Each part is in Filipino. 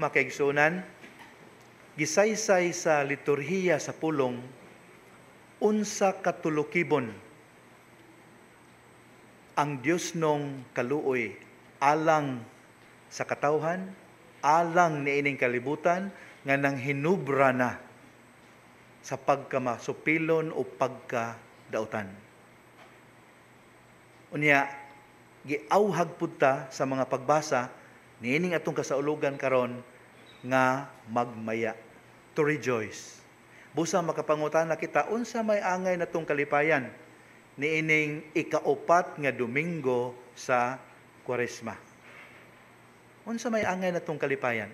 Makaigsunan, gisaysay sa liturhiya sa pulong, unsa katulukibon ang Dios nung kaluoy alang sa katawhan, alang niining kalibutan, nga nang hinubra na sa pagkamasupilon o pagkadautan. Unya, giauhag punta sa mga pagbasa, niining atong kasaulugan karon nga magmaya, to rejoice. Busa makapangutana kita, unsa may angay natong kalipayan niining ikaupat nga Domingo sa Kwaresma. Unsa may angay natong kalipayan?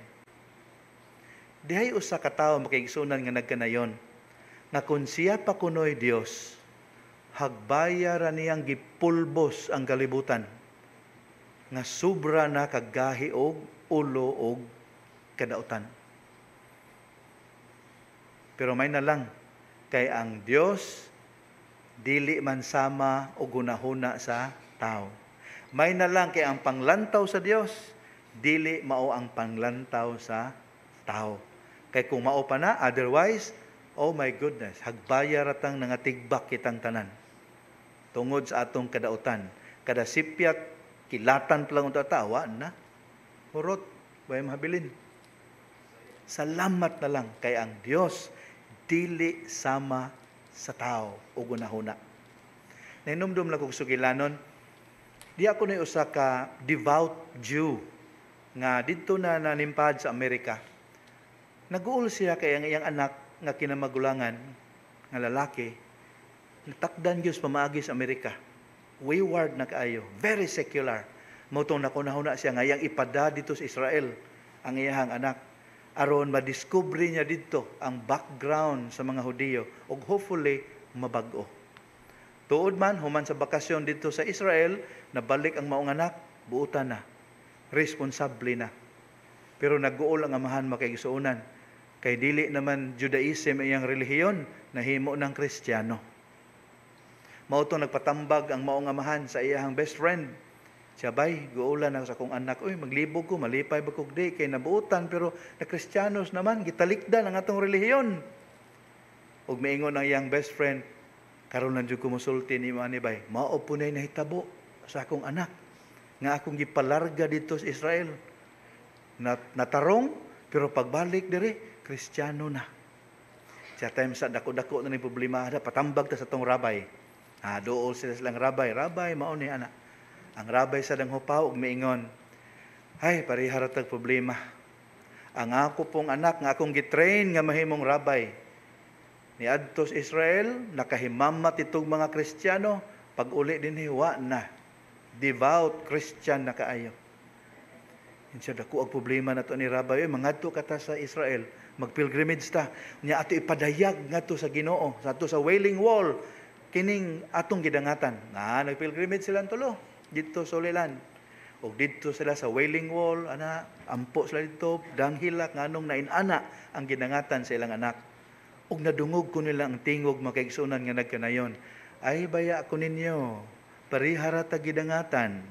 Dihay usa ka tawo makaigsunan nga nagkanayon, nga kung siya pa kunoy Dios, hagbaya ra niyang gipulbos ang kalibutan, nga sobra na kagahi og ulo og kadautan. Pero may na lang, kay ang Dios dili man sama o gunahuna sa tao. May na lang, kay ang panglantaw sa Dios dili mao ang panglantaw sa tao. Kay kung mao pa na, otherwise, oh my goodness, hagbaya ratang nangatigbak kitang tanan tungod sa atong kadautan. Kada sipyat, kilatan pa lang ang tawa na, hurot, bay mahabilin. Salamat na lang kay ang Dios dili sama sa tao o gunahuna. Nainumdum lang kong sugilanon, di ako na usa ka devout Jew nga dito na nanimpad sa Amerika. Nag-uul siya kay ang iyang anak nga kinamagulangan nga lalaki, natakdan Diyos pamaagi sa Amerika. Wayward na kaayo, very secular. Motong nakunahuna siya nga iyang ipada dito sa Israel ang iyang anak. Aron madiskubre niya dito ang background sa mga Hudiyo ug hopefully mabag-o. Tuod man, human sa bakasyon dito sa Israel, nabalik ang maong anak, buutan na. Responsable na. Pero nag-uol ang amahan makaigsuunan. Kay dili naman Judaism iyang relihiyon, nahimo ng Kristiyano. Mao to nagpatambag ang maong amahan sa iyang best friend. Siya bay, guulan na sa akong anak, uy, maglibog ko, malipay ba kog di, kay nabuutan, pero na Kristiyanos naman, gitalikdan ang atong relihiyon. Ug maingon ang iyang best friend, karon lang jud ko musulti ni Mani bay, mao po na nahitabo sa akong anak, nga akong gipalarga dito sa Israel. Natarong, pero pagbalik diri, Kristiyano na. Sa time sa dako-dako na ni problema, patambag ta sa tong rabay. Dool sila silang rabay, mao ni anak. Ang rabay sa danghupaw ug miingon, ay, pariharatag problema. Ang ako pong anak nga akong gitrain nga mahimong rabay, ni adto sa Israel, nakahimamat itong mga Kristiyano, pag uli din hiwa na. Devout Christian na kaayo. Insya dako ang problema na to ni rabay, mangadto kata sa Israel, magpilgrimage ta. Nya ato ipadayag ngadto sa Ginoo, sa ato sa Wailing Wall, kining atong gidangatan. Nagpilgrimage sila tulo dito sa Ulilan. O dito sila sa Wailing Wall, ampo sila dito, danghilak, nganong nainana ang gidangatan sa ilang anak. Og nadungog ko nila ang tingog makaigsunan nga nagkanayon. Ay baya ko ninyo, parihara ta gidangatan.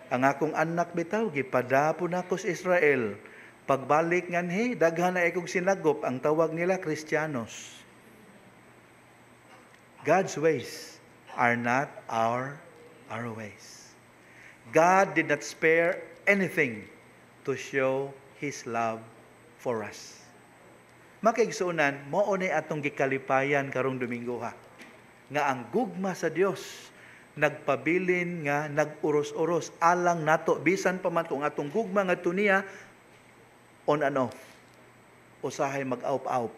Ang akong anak bitaw, gipadapon ako sa Israel. Pagbalik nganhi, daghan na akong sinagop, ang tawag nila Kristiyanos. God's ways are not our ways. God did not spare anything to show His love for us. Makaigsunan, mao ni atong gikalipayan karong Domingo ha. Nga ang gugma sa Dios nagpabilin nga nag-uros-uros alang nato bisan pa man kung atong gugma nga tuniya on and off. Usahay mag-aup-aup.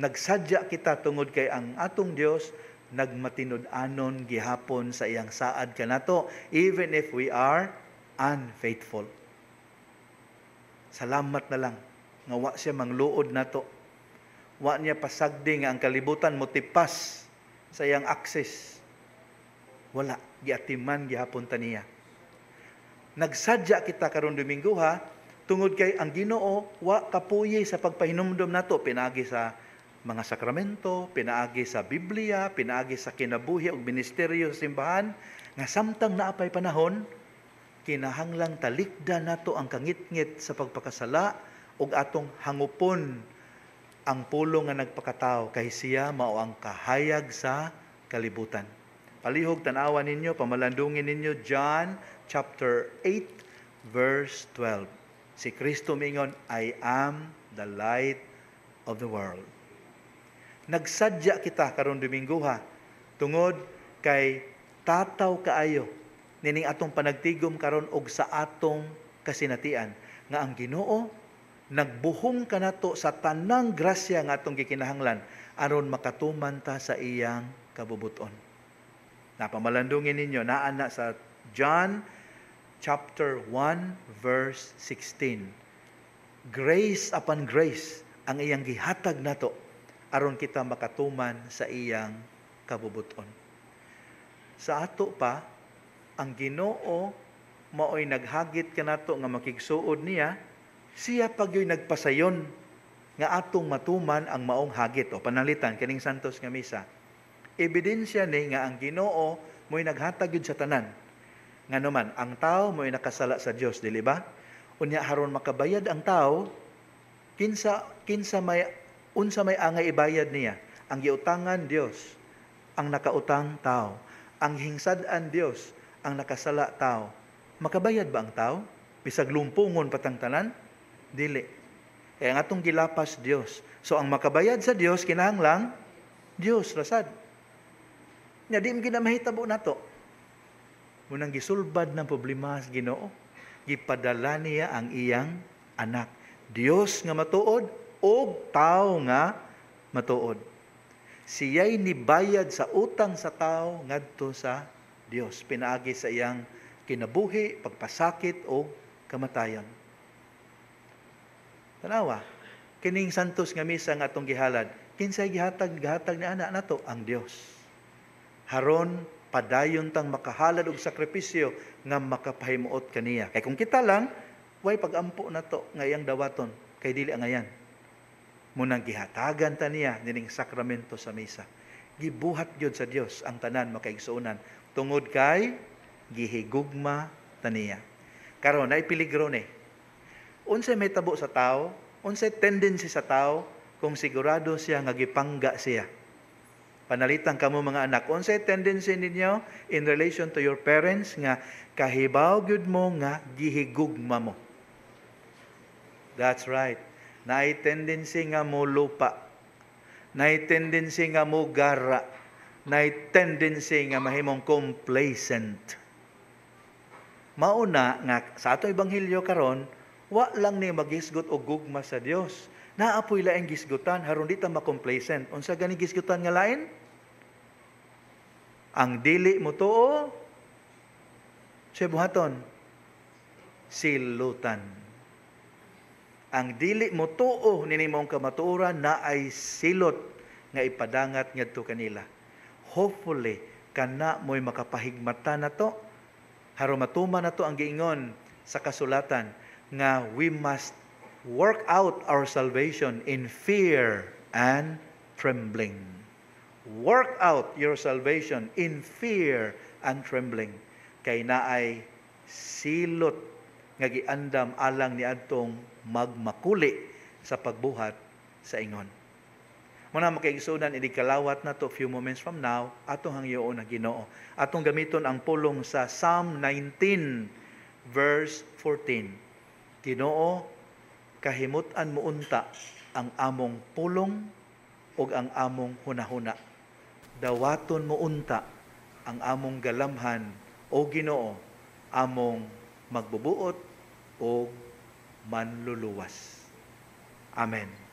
Nagsadya kita tungod kay ang atong Dios nagmatinud-anon gihapon sa iyang saad kanato even if we are unfaithful. Salamat na lang nga wa siya mangluod nato. Wa niya pasagdi nga ang kalibutan motipas sa iyang access. Wala, giatiman gihapon ta niya. Nagsadya kita karon Domingo ha, tungod kay ang Ginoo wa kapuyi sa pagpahinumdom nato pinaagi sa mga sakramento, pinaagi sa Biblia, pinaagi sa kinabuhi ug ministeryo sa simbahan, nga samtang naapay panahon, kinahanglang talikdan nato ang kangit-ngit sa pagpakasala ug atong hangupon ang pulong nga nagpakatao kay siya mao ang kahayag sa kalibutan. Palihog tan-awan ninyo, pamalandungin ninyo John chapter 8 verse 12. Si Kristo mingon, I am the light of the world. Nagsadya kita karon Dominggo tungod kay tataw kaayo nining atong panagtigom karon og sa atong kasinatian nga ang Ginoo nagbuhong kanato sa tanang grasya nga atong gikinahanglan aron makatuman ta sa iyang kabubuton. Napamalandungin ninyo naa na sa John chapter 1 verse 16. Grace upon grace ang iyang gihatag nato aron kita makatuman sa iyang kabubuton. Sa ato pa ang Ginoo maoy naghagit kanato nga makigsuod niya, siya pagyoy nagpasayon nga atong matuman ang maong hagit o panalitan kaning santos nga misa. Ebidensya ni nga ang Ginoo mo'y naghatag yun sa tanan. Nga naman, ang tao mo'y nakasala sa Dios, dili ba? Unya haron makabayad ang tao, unsa may angay ibayad niya. Ang giutangan Dios, ang nakautang tao. Ang hingsad-an Dios, ang nakasala tao. Makabayad ba ang tao? Bisag lumpungon patang tanan? Dili. Kaya ang atong gilapas Dios. So ang makabayad sa Dios kinahanglang Dios rasad. Nya di mo ginamahitabo nato. Munang gisulbad ng problema sa Ginoo, gipadala niya ang iyang anak. Dios nga matuod og tao nga matuod. Siya'y nibayad sa utang sa tao ngadto sa Dios. Pinaagi sa iyang kinabuhi, pagpasakit o kamatayon. Tanawa, kining santos nga misa nga atong gihalad, kinsay gihatag ni anak nato ang Dios. Haron padayon tang makahalad og sakripisyo nga makapahimuot kaniya. Kay kung kita lang, way pagampo nato nga iyang dawaton kay dili ang ayan. Munang gihatagan ta niya nining sakramento sa misa. Gibuhat gyud sa Dios ang tanan makaigsuonan tungod kay gihigugma ta niya. Karon nay peligro ni. Unsay may tabo sa tao, unsay tendency sa tao kung sigurado siya nga gipangga siya. Panalitan kamo mga anak, unsay tendency ninyo in relation to your parents nga kahibaw gyud mo nga gihigugma mo. That's right. Naay tendency nga mo lupa. Naay tendency nga mo gara. Naay tendency nga mahimong complacent. Mauna nga sa ato ebanghelyo karon, wa lang ni maghisgot og gugma sa Dios. Naapoy laing gisgutan haron di ta ma-complacent. Unsa gani gisgutan nga lain? Ang dili mo tuo sa buhaton silutan. Ang dili mo tuo nini mong kamatuoran na ay silot nga ipadangat ngadto kanila. Hopefully kana mo'y makapahigmata na to, haron matuman na to ang giingon sa kasulatan nga we must work out our salvation in fear and trembling. Work out your salvation in fear and trembling. Kay naay silot nga giandam alang ni adtong magmakuli sa pagbuhat sa ingon. Muna makaigsunan ini kalawat na to few moments from now atong hangyoon na Ginoo. Atong gamiton ang pulong sa Psalm 19 verse 14. Ginoo, kahimutan mo unta ang among pulong ug ang among hunahuna. Dawaton mo unta ang among galamhan o Ginoo, among magbubuot o manluluwas. Amen.